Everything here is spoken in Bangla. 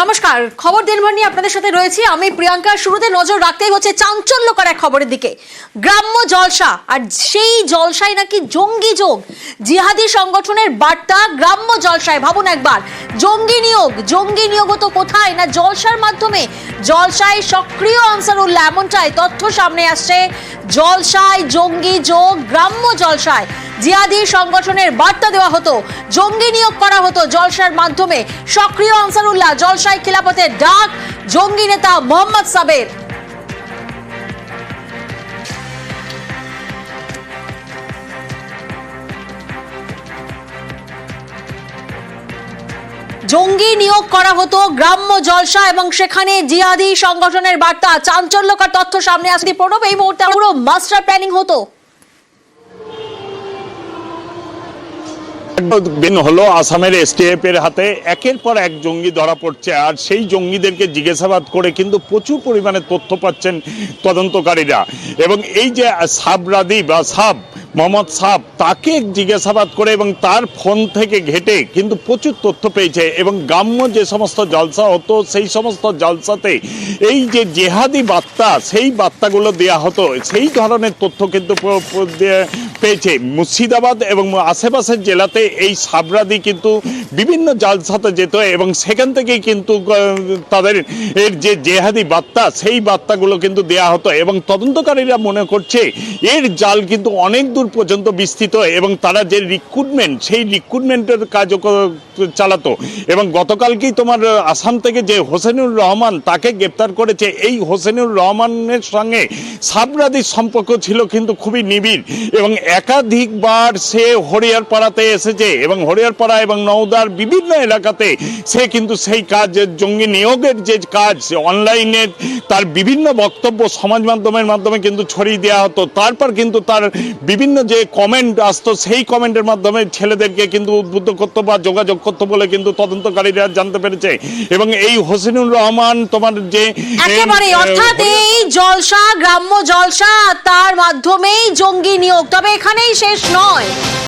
নমস্কার, খবর দিনভর নিয়ে আপনাদের সাথে রয়েছি আমি প্রিয়াঙ্কা। শুরুতে নজর রাখতেই হচ্ছে চাঞ্চল্যকর এক খবরের দিকে। গ্রাম্য জলসা, আর সেই জলসায় নাকি জঙ্গি যোগ। জিহাদি সংগঠনের বার্তা গ্রাম্য জলসায়। ভাবুন একবার, জঙ্গি নিয়োগ তো কোথায় না জলসার মাধ্যমে। জলসায় সক্রিয় আনসারুল্লাহ, এমনটাই তথ্য সামনে আসছে। জলসায় জঙ্গি যোগ, গ্রাম্য জলসায় জিহাদি সংগঠনের বার্তা দেওয়া হতো, জঙ্গি নিয়োগ করা হতো জলসার মাধ্যমে। সক্রিয় আনসারুল্লাহ, জলসায় খিলাফতের ডাক, জঙ্গি নেতা মোহাম্মদ সাবের। জঙ্গি নিয়োগ করা হতো গ্রাম্য জলসা এবং সেখানে জিহাদি সংগঠনের বার্তা। চাঞ্চল্যকর তথ্য সামনে আসছে। প্রণব, এই মুহূর্তে পুরো মাস্টার প্ল্যানিং হতো। হলো আসামের এসটিএফ এর হাতে একের পর এক জঙ্গি ধরা পড়ছে, আর সেই জঙ্গিদেরকে জিজ্ঞাসাবাদ করে কিন্তু প্রচুর পরিমাণে তথ্য পাচ্ছেন তদন্তকারীরা। এবং এই যে সাবরাদি বা মোহাম্মদ সাব, তাকে জিজ্ঞাসাবাদ করে এবং তার ফোন থেকে ঘেটে কিন্তু প্রচুর তথ্য পেয়েছে। এবং গ্রাম্য যে সমস্ত জলসা হতো সেই সমস্ত জলসাতে এই যে জেহাদি বার্তা, সেই বার্তাগুলো দেওয়া হতো, সেই ধরনের তথ্য কিন্তু পেয়েছে। মুর্শিদাবাদ এবং আশেপাশের জেলাতে এই সাবরাদি কিন্তু বিভিন্ন জালসাতে যেত এবং সেখান থেকেই কিন্তু তাদের এর যে জেহাদি বার্তা, সেই বার্তাগুলো কিন্তু দেয়া হতো। এবং তদন্তকারীরা মনে করছে এর জাল কিন্তু অনেক দূর পর্যন্ত বিস্তৃত এবং তারা যে রিক্রুটমেন্ট, সেই রিক্রুটমেন্টের কাজও চালাতো। এবং গতকালকেই তোমার আসাম থেকে যে হোসেনুর রহমান, তাকে গ্রেপ্তার করেছে। এই হোসেনুর রহমানের সঙ্গে সাবরাদির সম্পর্ক ছিল কিন্তু খুবই নিবিড় এবং একাধিকবার সে হরিয়ারপাড়াতে এসেছে এবং হরিয়ারপাড়া এবং নওদার বিভিন্ন এলাকাতে সে কিন্তু সেই কাজ, জঙ্গি নিয়োগের যে কাজ, অনলাইনে তার বিভিন্ন বক্তব্য সমাজ মাধ্যমের মাধ্যমে কিন্তু ছড়িয়ে দেওয়া হতো। তারপর কিন্তু তার বিভিন্ন যে কমেন্ট আসতো, সেই কমেন্টের মাধ্যমে ছেলেদেরকে কিন্তু উদ্বুদ্ধ করতো বা যোগাযোগ করতো বলে কিন্তু তদন্তকারীরা জানতে পেরেছে। এবং এই হোসেনুর রহমান তোমার যে একেবারে, অর্থাৎ এই জলসা, গ্রাম্য জলসা, তার মাধ্যমেই জঙ্গি নিয়োগ। তবে এখানেই শেষ নয়।